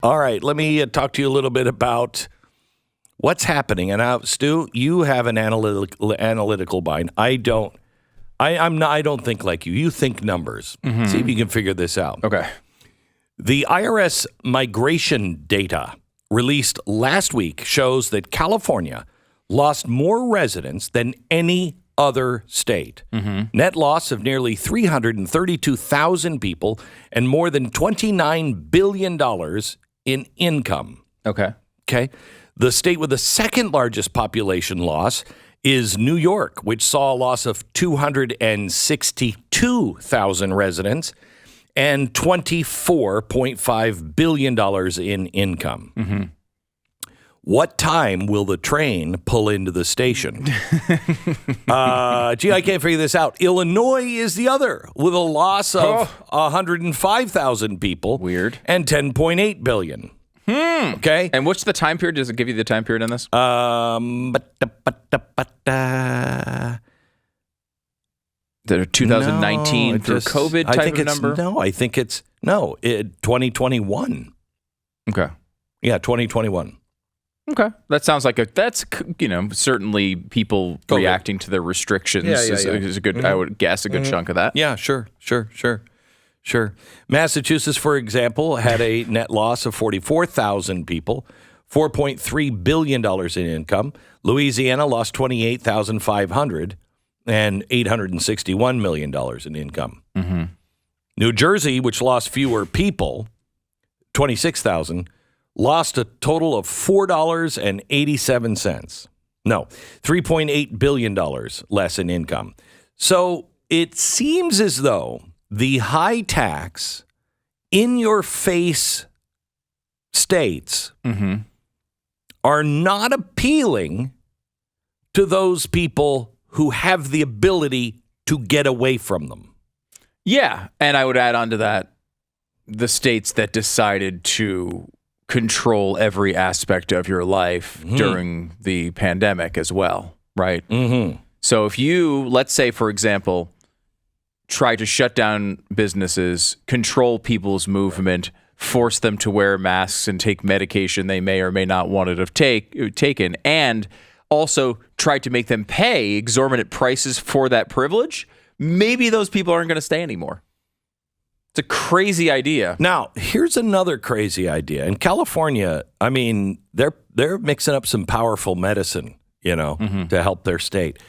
All right, let me talk to you a little bit about what's happening. And Stu, you have an analytical mind. I don't. I don't think like you. You think numbers. See if you can figure this out. Okay. The IRS migration data released last week shows that California lost more residents than any other state. Net loss of nearly 332,000 people and more than $29 billion in income. Okay. The state with the second largest population loss is New York, which saw a loss of 262,000 residents and $24.5 billion in income. What time will the train pull into the station? I can't figure this out. Illinois is the other, with a loss of 105,000 people. Weird. And $10.8 billion. Okay. And what's the time period? Does it give you the time period on this? The 2019 through COVID type of number? I think it's 2021. Okay. Yeah, 2021. Okay. That sounds like that's certainly people COVID. reacting to the restrictions is a good, I would guess, a good chunk of that. Yeah, sure. Massachusetts, for example, had a net loss of 44,000 people, $4.3 billion in income. Louisiana lost 28,500 and $861 million in income. New Jersey, which lost fewer people, 26,000, lost a total of $4.87. No, $3.8 billion less in income. So it seems as though the high tax, in-your-face states are not appealing to those people who have the ability to get away from them. Yeah, and I would add on to that the states that decided to control every aspect of your life during the pandemic as well, right? So if you, let's say, for example, try to shut down businesses, control people's movement, force them to wear masks and take medication they may or may not want to have taken, and also try to make them pay exorbitant prices for that privilege, maybe those people aren't going to stay anymore. It's a crazy idea. Now, here's another crazy idea. In California, I mean, they're mixing up some powerful medicine, to help their state.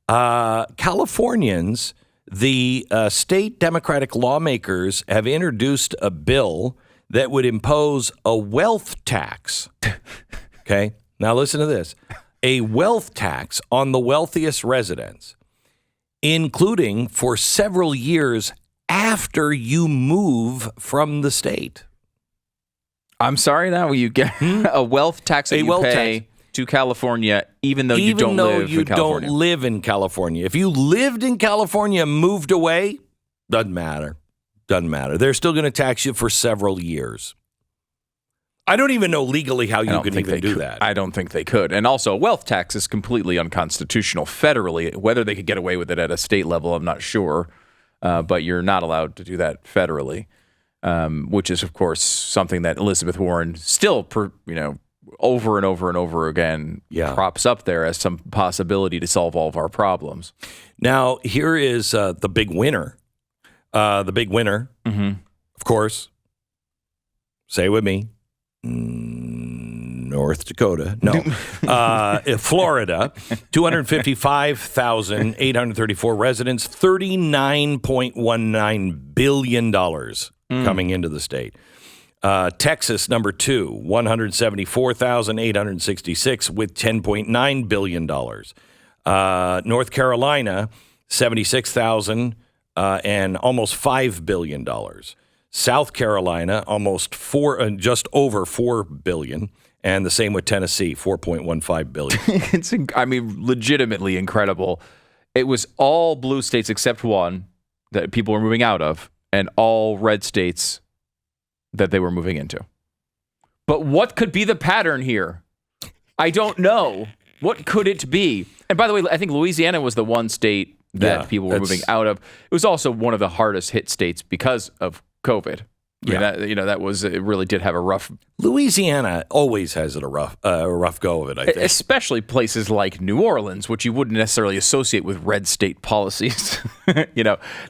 Californians, the state Democratic lawmakers have introduced a bill that would impose a wealth tax. Okay? Now listen to this. A wealth tax on the wealthiest residents, including for several years after you move from the state. I'm sorry, now you get a wealth tax that you pay to California, even though you don't live in California. Don't live in California. If you lived in California, moved away, doesn't matter. They're still going to tax you for several years. I don't even know legally how you can even do that. I don't think they could. And also, a wealth tax is completely unconstitutional federally. Whether they could get away with it at a state level, I'm not sure. But you're not allowed to do that federally, which is, of course, something that Elizabeth Warren still, over and over and over again props up there as some possibility to solve all of our problems. Now, here is the big winner. Of course, say it with me, North Dakota. No. Florida, 255,834 residents, $39.19 billion coming into the state. Texas, number 2, 174,866 with $10.9 billion. North Carolina, 76,000 and almost $5 billion. South Carolina, just over $4 billion. And the same with Tennessee, $4.15 billion. It's, legitimately incredible. It was all blue states except one that people were moving out of, and all red states that they were moving into. But what could be the pattern here? I don't know. What could it be? And by the way, I think Louisiana was the one state that people were moving out of. It was also one of the hardest hit states because of COVID. That was it. Really did have a rough. Louisiana always has a rough go of it. I think, especially places like New Orleans, which you wouldn't necessarily associate with red state policies.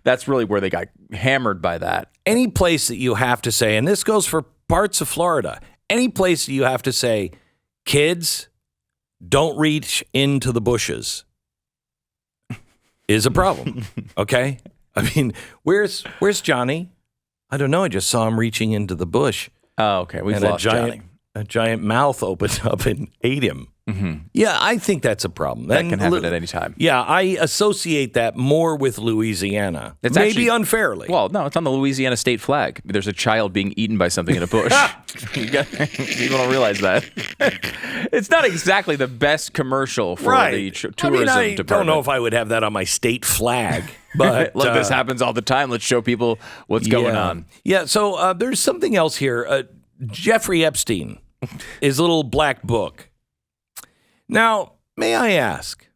That's really where they got hammered by that. Any place that you have to say, and this goes for parts of Florida, any place that you have to say, kids, don't reach into the bushes, is a problem. Okay, I mean, where's Johnny? I don't know. I just saw him reaching into the bush. Oh, okay. We've lost Johnny. A giant mouth opened up and ate him. Mm-hmm. Yeah, I think that's a problem. That can happen at any time. Yeah, I associate that more with Louisiana. It's maybe unfairly. Well, no, it's on the Louisiana state flag. There's a child being eaten by something in a bush. People don't realize that. It's not exactly the best commercial for the tourism department. I don't know if I would have that on my state flag. But look, this happens all the time. Let's show people what's going on. Yeah, so there's something else here. Jeffrey Epstein, his little black book. Now, may I ask,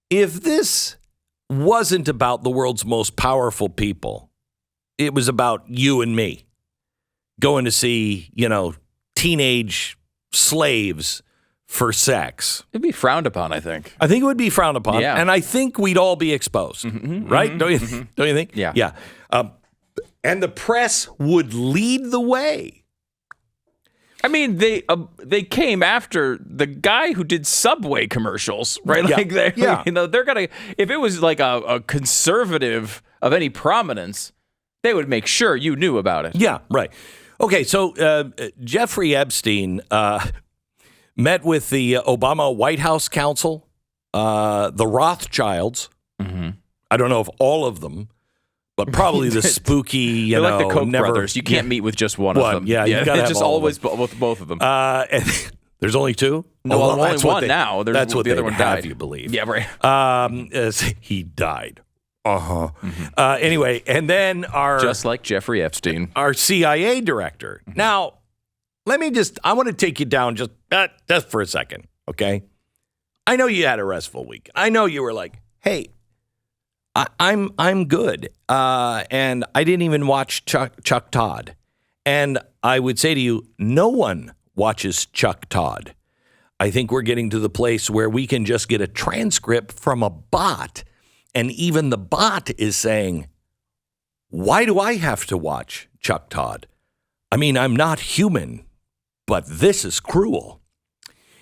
if this wasn't about the world's most powerful people, it was about you and me going to see, teenage slaves for sex. It'd be frowned upon, I think. I think it would be frowned upon, yeah. And I think we'd all be exposed, right? Don't you think? Yeah. Yeah. And the press would lead the way. I mean, they came after the guy who did Subway commercials, right? Yeah. They're gonna. If it was like a conservative of any prominence, they would make sure you knew about it. Yeah, right. Okay, so Jeffrey Epstein met with the Obama White House counsel, the Rothschilds. Mm-hmm. I don't know if all of them. But probably the spooky, They're like the Koch brothers. You can't meet with just one of them. Yeah, you gotta it's have just all always of them. with both of them. And there's only two? No, only one now. That's what the other one died. You believe? Yeah, right. He died. Anyway, and then just like Jeffrey Epstein, our CIA director. Now, I want to take you down just for a second, okay? I know you had a restful week. I know you were like, hey. I'm good, and I didn't even watch Chuck Todd. And I would say to you, no one watches Chuck Todd. I think we're getting to the place where we can just get a transcript from a bot, and even the bot is saying, why do I have to watch Chuck Todd? I mean, I'm not human, but this is cruel.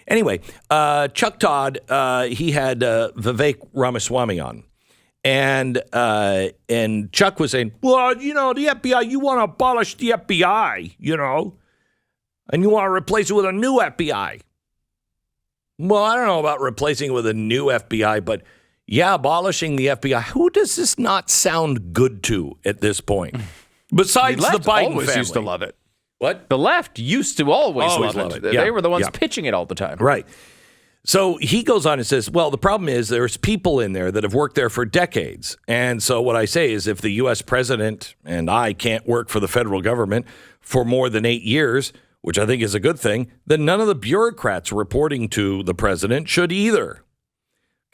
Anyway, Chuck Todd, he had Vivek Ramaswamy on. And Chuck was saying, well, the FBI, you want to abolish the FBI, and you want to replace it with a new FBI. Well, I don't know about replacing it with a new FBI, but yeah, abolishing the FBI. Who does this not sound good to at this point? Besides the Biden always family. Used to love it. What? The left used to always love it. Yeah. They were the ones pitching it all the time. Right. So he goes on and says, well, the problem is there's people in there that have worked there for decades. And so what I say is if the U.S. president and I can't work for the federal government for more than 8 years, which I think is a good thing, then none of the bureaucrats reporting to the president should either.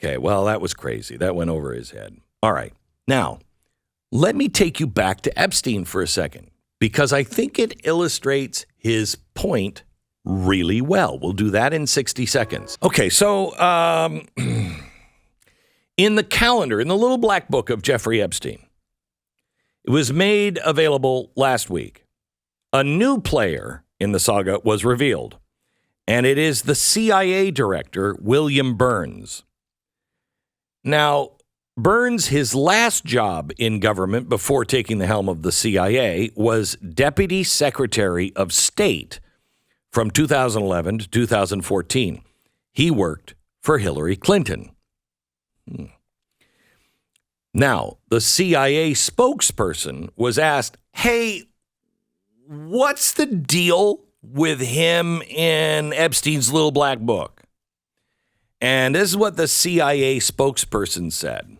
Okay, well, that was crazy. That went over his head. All right. Now, let me take you back to Epstein for a second, because I think it illustrates his point really well. We'll do that in 60 seconds. Okay, so in the calendar, in the little black book of Jeffrey Epstein, it was made available last week. A new player in the saga was revealed, and it is the CIA director, William Burns. Now, Burns, his last job in government before taking the helm of the CIA was Deputy Secretary of State from 2011 to 2014. He worked for Hillary Clinton. Now, the CIA spokesperson was asked, hey, what's the deal with him in Epstein's little black book? And this is what the CIA spokesperson said.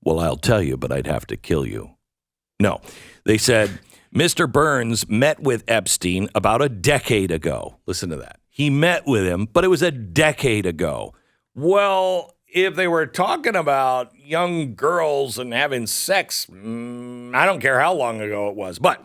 Well, I'll tell you, but I'd have to kill you. No, they said, Mr. Burns met with Epstein about a decade ago. Listen to that. He met with him, but it was a decade ago. Well, if they were talking about young girls and having sex, I don't care how long ago it was. But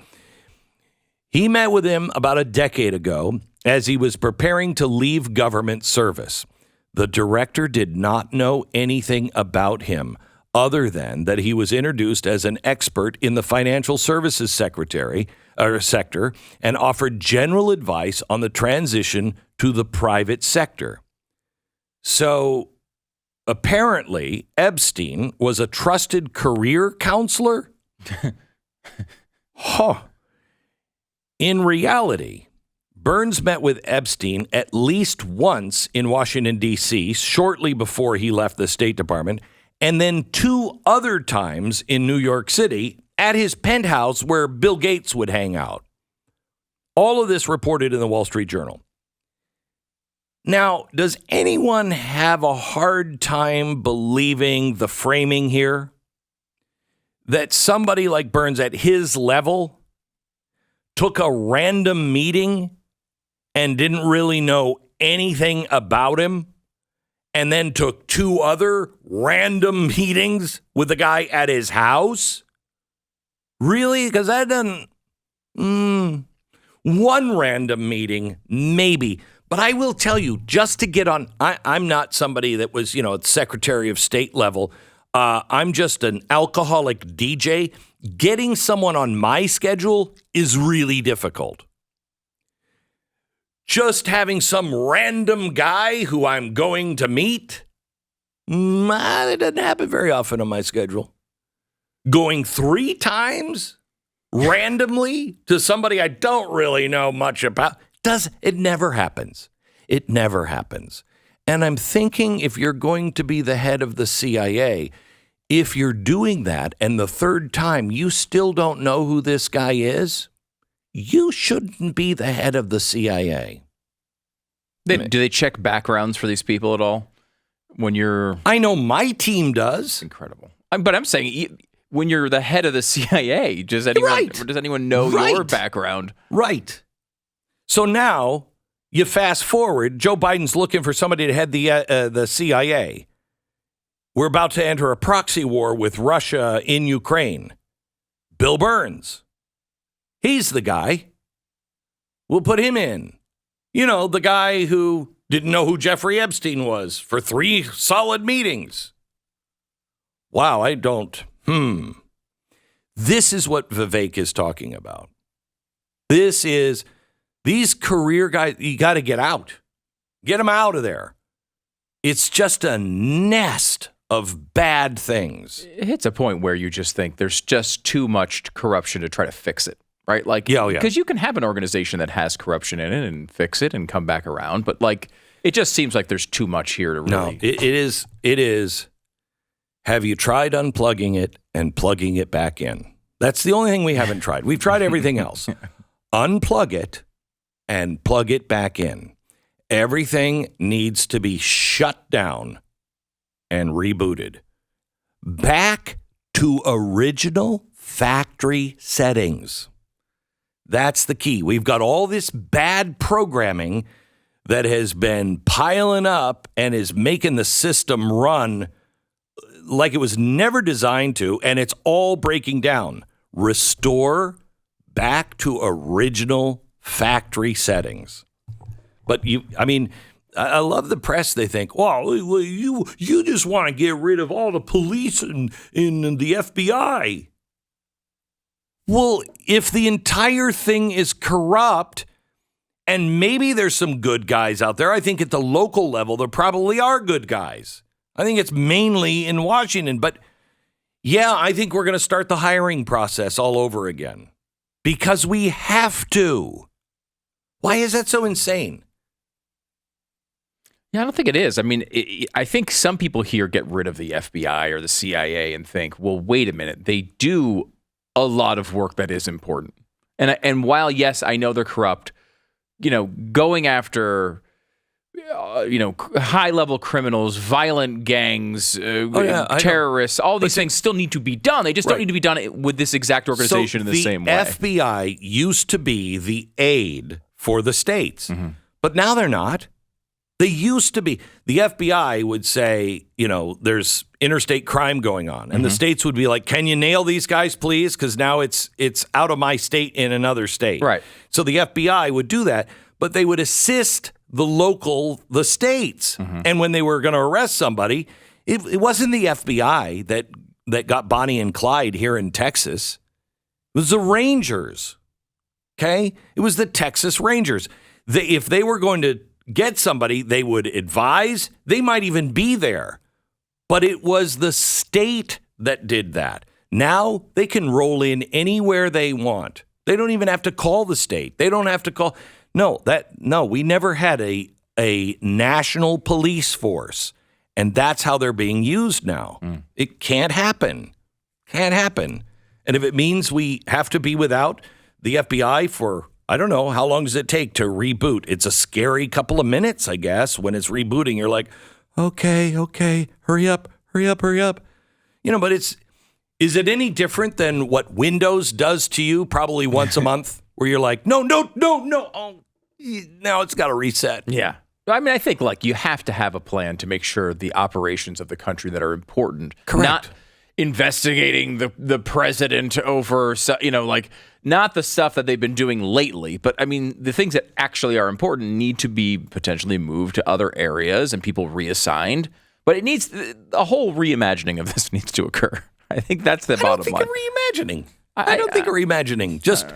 he met with him about a decade ago as he was preparing to leave government service. The director did not know anything about him other than that he was introduced as an expert in the financial services sector and offered general advice on the transition to the private sector. So apparently, Epstein was a trusted career counselor. Huh. In reality, Burns met with Epstein at least once in Washington, D.C., shortly before he left the State Department, and then 2 other times in New York City at his penthouse where Bill Gates would hang out. All of this reported in the Wall Street Journal. Now, does anyone have a hard time believing the framing here? That somebody like Burns at his level took a random meeting and didn't really know anything about him, and then took 2 other random meetings with the guy at his house? Really? Because that doesn't... One random meeting, maybe. But I will tell you, just to get on... I'm not somebody that was, at Secretary of State level. I'm just an alcoholic DJ. Getting someone on my schedule is really difficult. Just having some random guy who I'm going to meet, it doesn't happen very often on my schedule. Going 3 times randomly to somebody I don't really know much about, it never happens. It never happens. And I'm thinking, if you're going to be the head of the CIA, if you're doing that and the 3rd time you still don't know who this guy is, you shouldn't be the head of the CIA. Do they check backgrounds for these people at all? When you're... I know my team does. Incredible. But I'm saying, when you're the head of the CIA, does anyone know your background? Right. So now, you fast forward, Joe Biden's looking for somebody to head the CIA. We're about to enter a proxy war with Russia in Ukraine. Bill Burns. He's the guy. We'll put him in. The guy who didn't know who Jeffrey Epstein was for 3 solid meetings. Wow, I don't. This is what Vivek is talking about. These career guys, you got to get out. Get them out of there. It's just a nest of bad things. It hits a point where you just think there's just too much corruption to try to fix it, right? Because you can have an organization that has corruption in it and fix it and come back around, but it just seems like there's too much here to really... No, it is. Have you tried unplugging it and plugging it back in? That's the only thing we haven't tried. We've tried everything else. Unplug it and plug it back in. Everything needs to be shut down and rebooted. Back to original factory settings. That's the key. We've got all this bad programming that has been piling up and is making the system run like it was never designed to, and it's all breaking down. Restore back to original factory settings. But I love the press. They think, well, you just want to get rid of all the police in the FBI. Well, if the entire thing is corrupt, and maybe there's some good guys out there, I think at the local level, there probably are good guys. I think it's mainly in Washington. But yeah, I think we're going to start the hiring process all over again because we have to. Why is that so insane? Yeah, I don't think it is. I think some people here get rid of the FBI or the CIA and think, well, wait a minute, they do a lot of work that is important. And while, yes, I know they're corrupt, going after, high-level criminals, violent gangs, terrorists, all these things still need to be done. They just don't need to be done with this exact organization in the same way. The FBI used to be the aid for the states, but now they're not. They used to be. The FBI would say, there's interstate crime going on. And the states would be like, can you nail these guys, please? Because now it's out of my state in another state. Right. So the FBI would do that, but they would assist the states. And when they were going to arrest somebody, it wasn't the FBI that got Bonnie and Clyde here in Texas. It was the Rangers. Okay? It was the Texas Rangers. If they were going to get somebody, they would advise. They might even be there. But it was the state that did that. Now they can roll in anywhere they want. They don't even have to call the state. They don't have to call. No, we never had a national police force. And that's how they're being used now. It can't happen. Can't happen. And if it means we have to be without the FBI for, I don't know, how long does it take to reboot? It's a scary couple of minutes, I guess. When it's rebooting, you're like, okay, hurry up. But is it any different than what Windows does to you probably once a month, where you're like, no. Oh, now it's got to reset. Yeah. I mean, I think you have to have a plan to make sure the operations of the country that are important. Correct. Not investigating the president over, not the stuff that they've been doing lately, but I mean, the things that actually are important need to be potentially moved to other areas and people reassigned. But a whole reimagining of this needs to occur. I think that's the bottom line. Reimagining. I don't think a reimagining. Just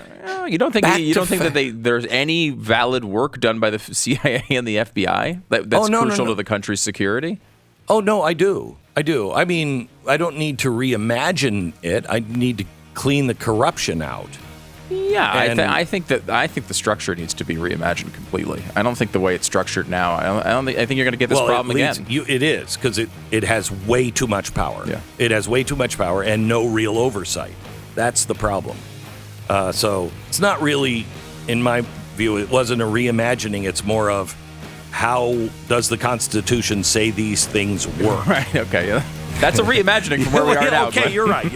you don't think that there's any valid work done by the CIA and the FBI that's crucial to the country's security? Oh no, I do. I mean, I don't need to reimagine it. I need to clean the corruption out. Yeah, I think the structure needs to be reimagined completely. I don't think the way it's structured now. I think you're going to get this problem again. It is because it has way too much power. Yeah. It has way too much power and no real oversight. That's the problem. So it's not really, in my view, it wasn't a reimagining. It's more of how does the Constitution say these things work? Right. Okay. Yeah. That's a reimagining from where we are now. Okay. You're right.